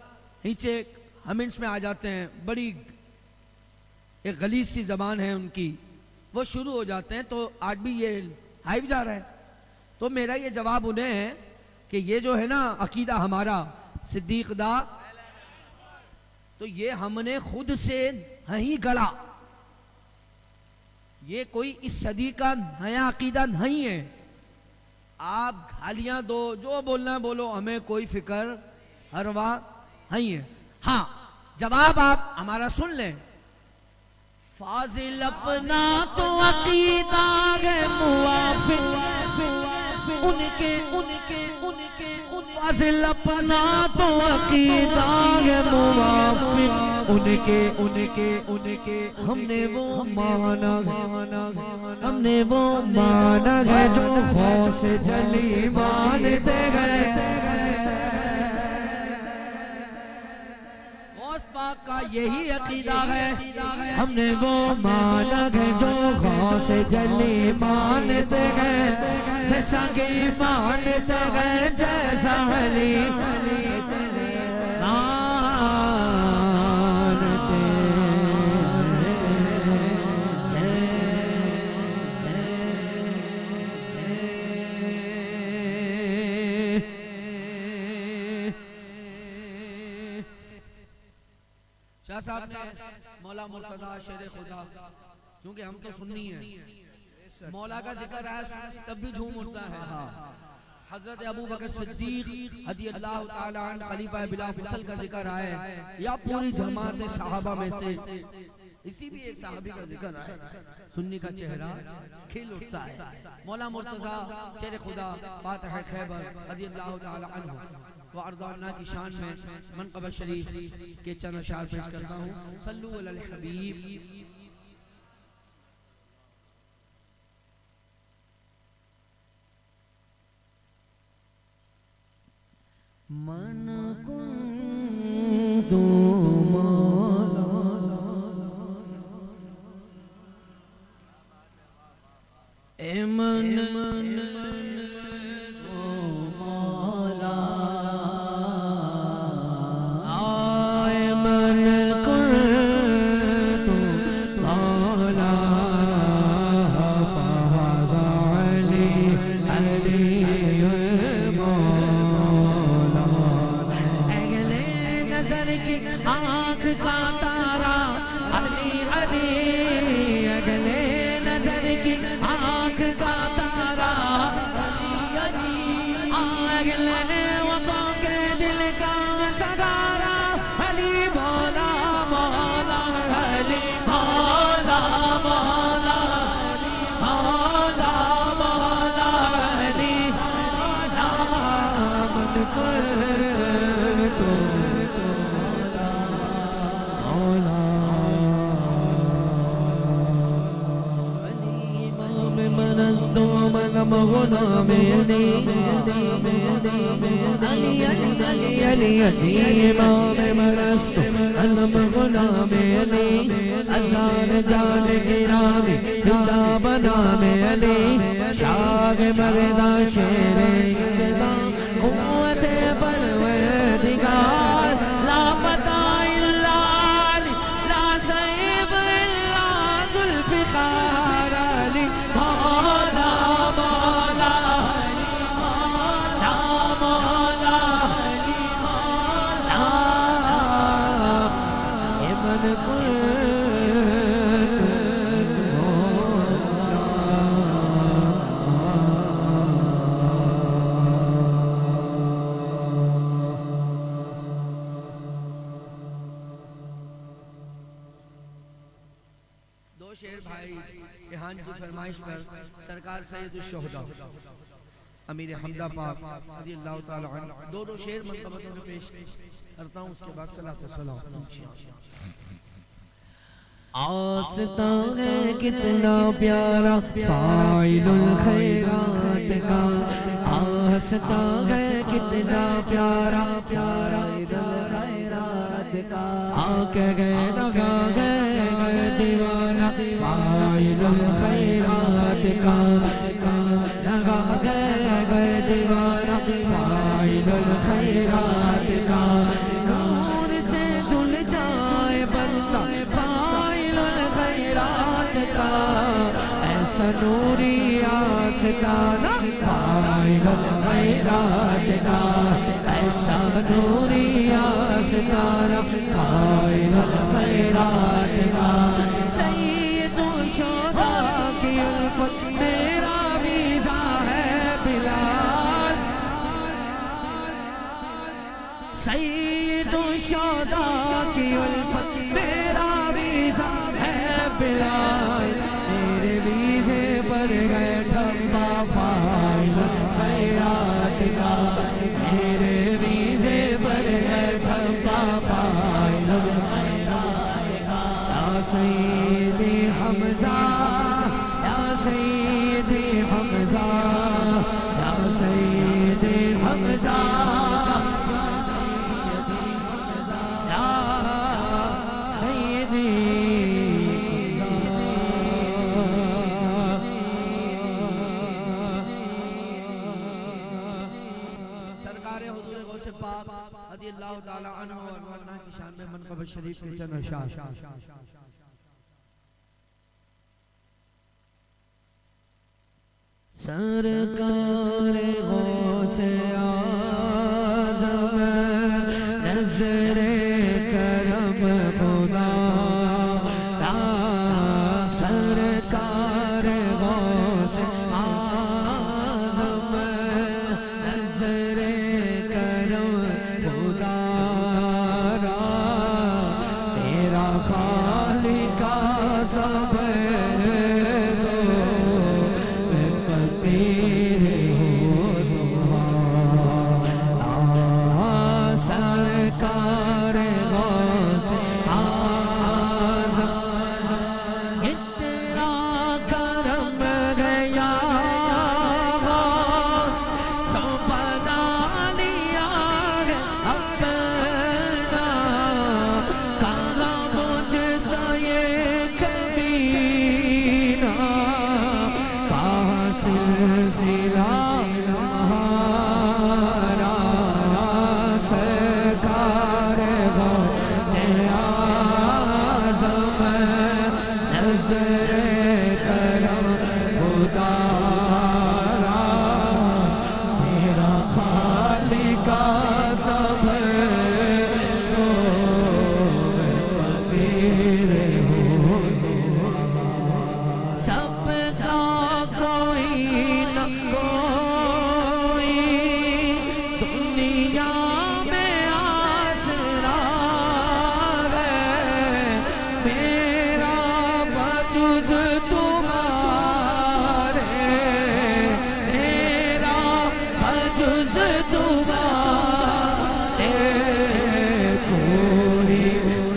نیچے ہمنس میں آ جاتے ہیں. بڑی ایک غلیظ سی زبان ہے ان کی, وہ شروع ہو جاتے ہیں. تو آج بھی یہ ہائیو جا رہا ہے. تو میرا یہ جواب انہیں ہے کہ یہ جو ہے نا عقیدہ ہمارا صدیق دا, تو یہ ہم نے خود سے نہیں گڑا. یہ کوئی اس صدی کا نیا عقیدہ نہیں ہے. آپ گالیاں دو, جو بولنا ہے بولو, ہمیں کوئی فکر پرواہ نہیں ہے. ہاں جواب آپ ہمارا سن لیں. فاضل اپنا تو عقیدہ ہے موافق ان کے فاضل اپنا تو عقیدہ ہے موافق ان کے ہم نے وہ مانا ہے جو غوث جلی مانتے گئے. پاک کا یہی عقیدہ ہے, ہم نے وہ مانا ہے جو غوث جلی مانتے گئے. جیسا کہ مانتے گئے جیسا علی شاہ صاحب نے مولا مرتضی شیر خدا, چونکہ ہم تو سنی ہیں, مولا کا ذکر ہے تب بھی جھوم اٹھتا ہے. حضرت ابو بکر صدیق رضی اللہ تعالی عنہ خلیفہ بلا فصل کا ذکر ہے, یا پوری جماعت صحابہ میں سے اسی بھی ایک صحابی کا ذکر ہے. سنی کا چہرہ کھل اٹھتا ہے. مولا مرتضی شیر خدا فاتح خیبر رضی اللہ تعالی عنہ وعرضانہ کی شان میں منقبت شریف کے چند اشعار پیش کرتا ہوں. صلو علی الحبیب. من کنتو مولا اے من علم غلام علی علی علی علی علی علی امام مرست علم غلام علی ازان جان گرامی جدا بنام علی شاہ مردہ شیر یزدہ قوت پروردگار لا پتہ الا علی لا سیب الا ذوالفقار علی مولا مولا مولا مولا ابن دو شعر بھائی ریحان کی فرمائش پر سرکار سید الشہداء امیر حمزہ پاک رضی اللہ تعالی عنہ دو شعر منقبتوں میں پیش کرتا ہوں، اس کے بعد صلاۃ و سلام۔ آستان ہے کتنا پیارا فاعل الخیرات کا، آستان ہے کتنا پیارا فاعل الخیرات کا، آکے گئے لگا گئے دیوانہ فاعل الخیرات کا، لگا گئے دیوانہ فاعل الخیرات کا، نور سے دھل جائے بندہ فاعل الخیرات کا، ایسا نوری آستانہ فاعل الخیرات کا، ایسا نوری آستانہ فاعل الخیرات کا، سید الشہداء کی الفت میرا ویزا ہے بلال، سید الشہداء کی الفت میرا ویزا ہے بلال، میرے ویزے پر گئے ٹھپا فاعل الخیرات کا، میرے ویزے پر گئے ٹھپا فاعل الخیرات کا، یا سیدی حمزہ یا سیدی حمزہ یا سیدی حمزہ یا سیدی سرکار حضور غوث پاک رضی اللہ تعالی عنہ اور مولانا کی شان میں منقبت شریف کے چند اشعار۔ سرکار غوث اعظم نظر کرم خدا، سرکار غوث اعظم نظر کرم خدا، تیرا خالق سب سرکار غوث اعظم اتنا کرم گیا غوث جو بنا لیا اپنا، کہاں مجھ سے یہ کمینہ، کہاں سلسلہ سرکار غوث اعظم نظر کرم خدا، میرا خالق سب کو فقیر ہو، سب کا کوئی نہ کوئی دنیا میں آسرا ہے، میرا بجز تمہارے، میرا بجز تمہارے، کوئی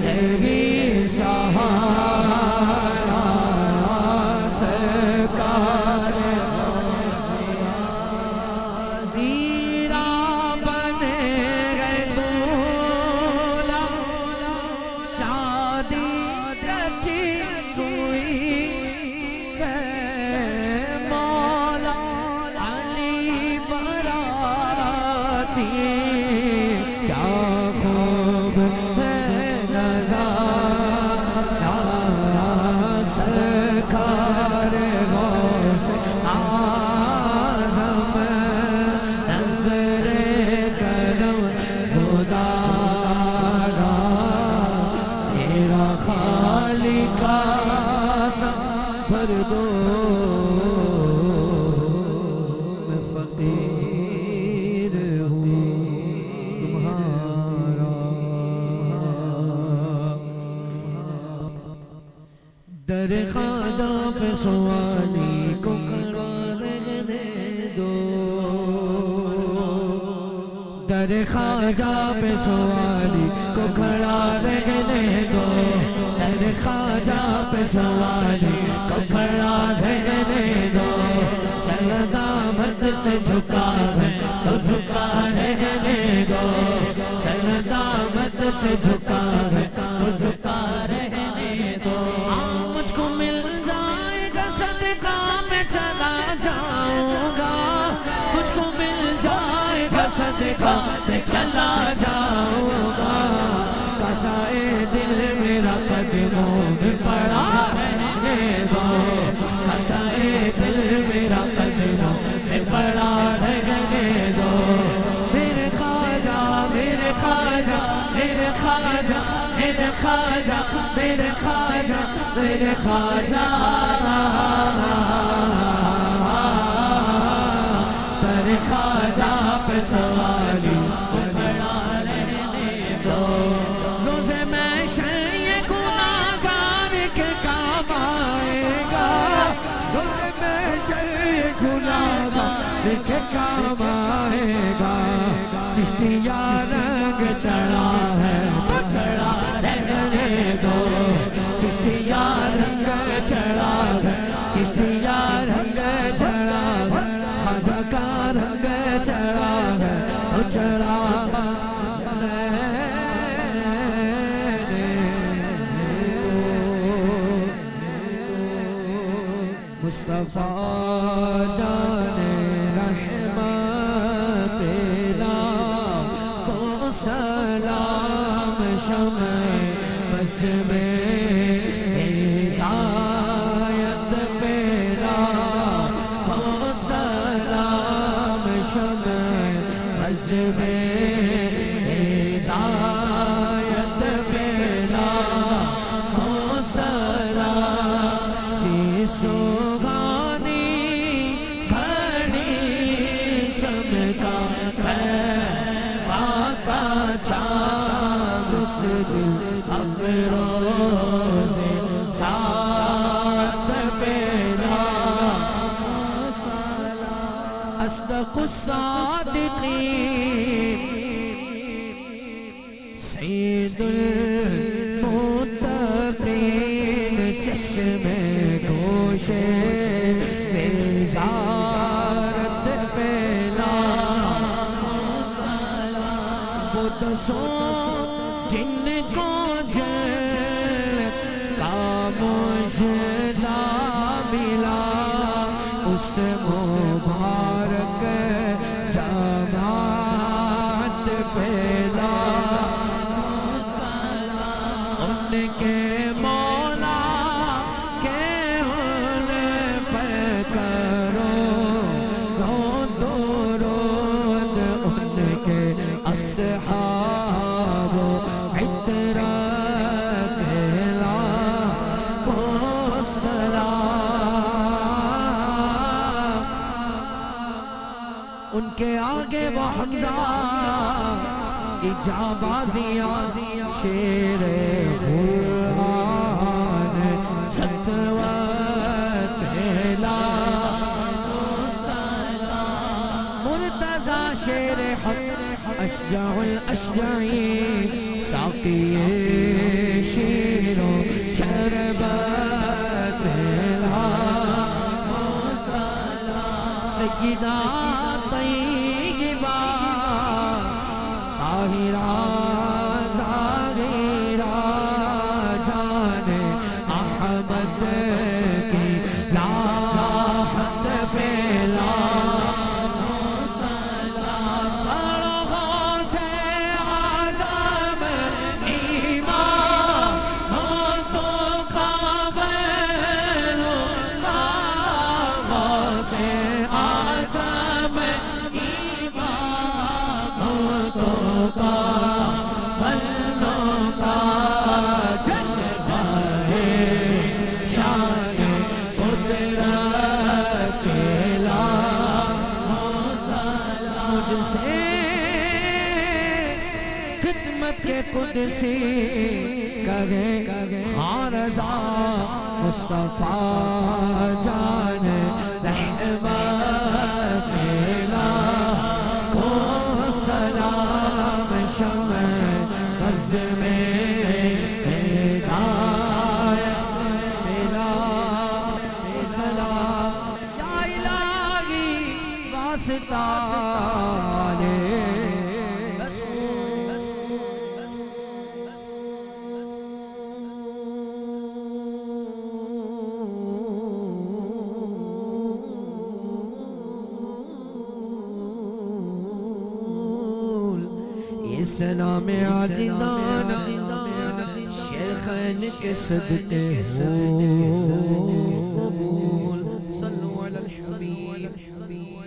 نہیں سہارا، سرکار غوث در خواجہ پہ سوالی کو کھڑا رہنے دو، در خواجہ پہ سوالی کو کھڑا رہنے دو، سر دامت سے جھکا ہے تو جھکا رہنے دو، سر دامت سے جھکا ہے تو جھکا رہنے دو۔ مجھ کو مل جائے گا صدقہ میں چلا جاؤں گا، مجھ کو مل جائے گا صدقہ میں چلا جاؤں گا، قصائے دل میرا قدموں میں پڑا رہنے دو، قصائے دل میرا قدموں میں پڑا رہنے دو، میرے خواجہ میرے خواجہ میرے خواجہ میرے خواجہ میرے خواجہ میرے خواجہ، در خواجہ پہ سوالی کھڑا رہنے دو، روزے محشر یہ گناہگار کے کام آئے گا، روزے محشر یہ گناہگار کے کام آئے گا، چشتیہ رنگ چڑھا ہے تو چڑھا رہنے دو، چشتیہ رنگ چڑھا ہے، چشتیہ رنگ چڑھا ہے، خواجہ کا رنگ چڑھا ہے تو چڑھا مصطفیٰ جان رحمت پیلا کو سلام شمع بس میں ہدایت پیلا کو سلام شمع بس میں ہدایت پیلا کو سلام جیسو افروز سات پیدا اصدق الصادقین سید المتقین چشم گوش وزارت پیدا وہ دسوں جن کو جنت کا مجدہ ملا، اس مبارک جماعت پہلا، ان کے مولا کے ان پر کرو درود، ان کے اصحاب ان کے آگے وہ حمزہ کی جانبازیاں، شیر قرآن ستوت پہلا، مرتضی شیر حق اشجع الاشجعی، ساقی شیر و شربت پہلا، سیدہ طیبہ طاہرہ ظاہرہ جان احمد کی لاحت پہلا، بڑوں سے اعظم ایمان موتوں کا بین بڑوں سے اعظم ایمان موتوں کا بلوں کا جل جائے شان قدرت پہلا، مجھ سے خدمت کے قدسی کرے ہاں رضا، مصطفیٰ جان رحمت پہلا کو سلام شمع خز میں ہدایت ملا سلام یا الہی واسطہ سلام عاجزانہ شیخین کے صدقے ہو قبول صلو علی الحبیب